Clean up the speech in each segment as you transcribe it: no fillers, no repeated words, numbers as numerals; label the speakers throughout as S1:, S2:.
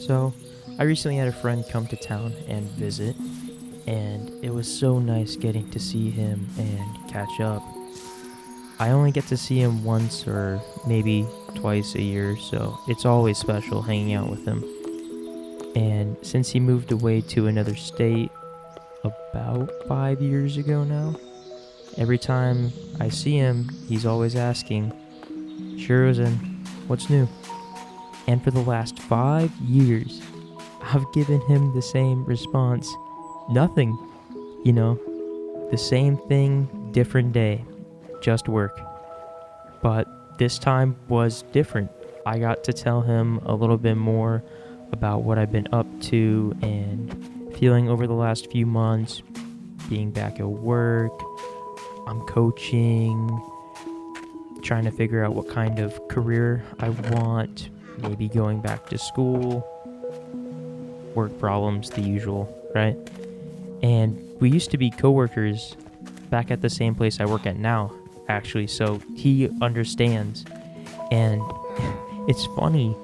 S1: So, I recently had a friend come to town and visit, and it was so nice getting to see him and catch up. I only get to see him once or maybe twice a year, so it's always special hanging out with him. And since he moved away to another state about 5 years ago now, every time I see him, he's always asking, Shirozen, what's new? And for the last 5 years, I've given him the same response. Nothing. You know, the same thing, different day. Just work. But this time was different. I got to tell him a little bit more about what I've been up to and feeling over the last few months, being back at work. I'm coaching, trying to figure out what kind of career I want, maybe going back to school, work problems, the usual, right? And we used to be coworkers back at the same place I work at now, actually, so he understands. And it's funny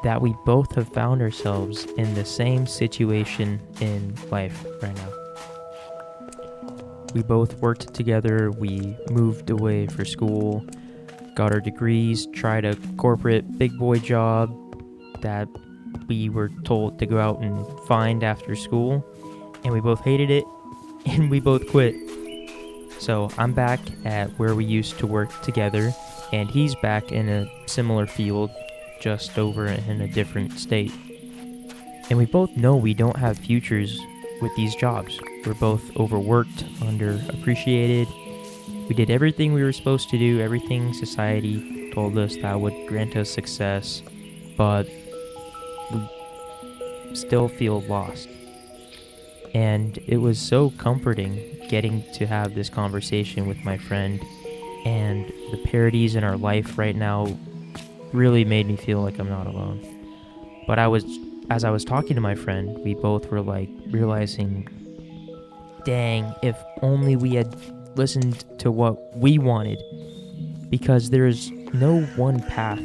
S1: that we both have found ourselves in the same situation in life right now. We both worked together, we moved away for school, got our degrees, tried a corporate big boy job that we were told to go out and find after school, and we both hated it, and we both quit. So I'm back at where we used to work together, and he's back in a similar field, just over in a different state. And we both know we don't have futures with these jobs. We're both overworked, underappreciated. We did everything we were supposed to do, everything society told us that would grant us success, but we still feel lost. And it was so comforting getting to have this conversation with my friend, and the parodies in our life right now really made me feel like I'm not alone. But as I was talking to my friend, we both were like realizing, dang, if only we had listened to what we wanted, because there is no one path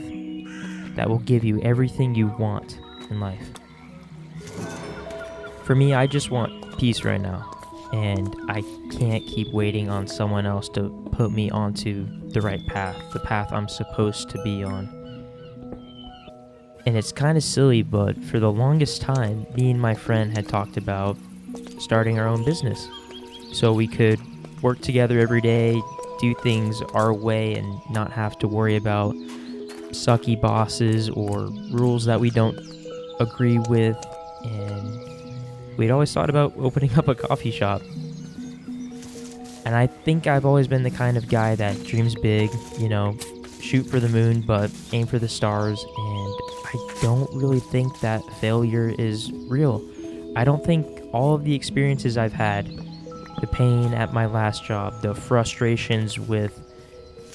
S1: that will give you everything you want in life. For me, I just want peace right now, and I can't keep waiting on someone else to put me onto the right path, the path I'm supposed to be on. And it's kind of silly, but for the longest time, me and my friend had talked about starting our own business, so we could work together every day, do things our way, and not have to worry about sucky bosses or rules that we don't agree with. And we'd always thought about opening up a coffee shop. And I think I've always been the kind of guy that dreams big, shoot for the moon, but aim for the stars. And I don't really think that failure is real. I don't think all of the experiences I've had, the pain at my last job, the frustrations with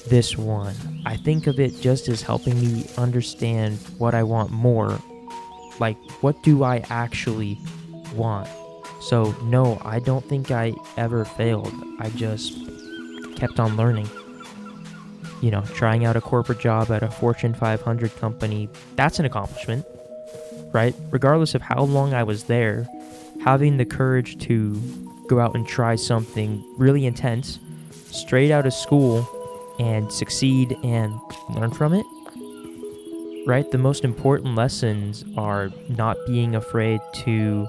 S1: this one, I think of it just as helping me understand what I want more. Like, what do I actually want? So no, I don't think I ever failed. I just kept on learning. Trying out a corporate job at a Fortune 500 company, that's an accomplishment, right? Regardless of how long I was there, having the courage to go out and try something really intense, straight out of school, and succeed and learn from it, right? The most important lessons are not being afraid to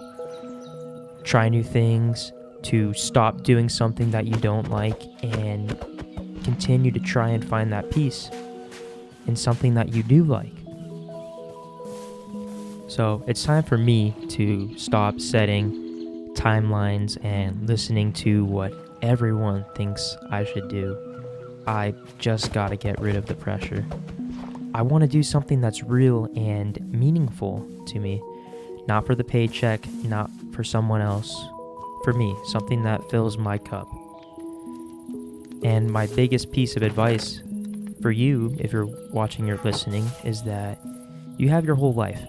S1: try new things, to stop doing something that you don't like, and continue to try and find that peace in something that you do like. So it's time for me to stop setting timelines and listening to what everyone thinks I should do. I just gotta get rid of the pressure. I want to do something that's real and meaningful to me. Not for the paycheck, not for someone else. For me, something that fills my cup. And my biggest piece of advice for you, if you're watching or listening, is that you have your whole life,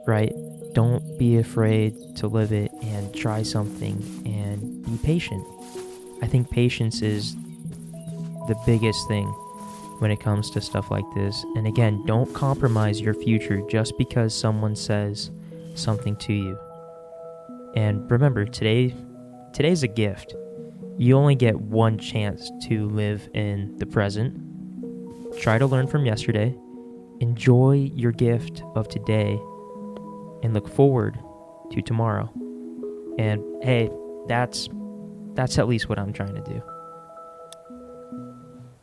S1: right? Don't be afraid to live it and try something and be patient. I think patience is the biggest thing when it comes to stuff like this. And again, don't compromise your future just because someone says something to you. And remember, today's a gift. You only get one chance to live in the present. Try to learn from yesterday. Enjoy your gift of today and look forward to tomorrow. And hey, that's at least what I'm trying to do.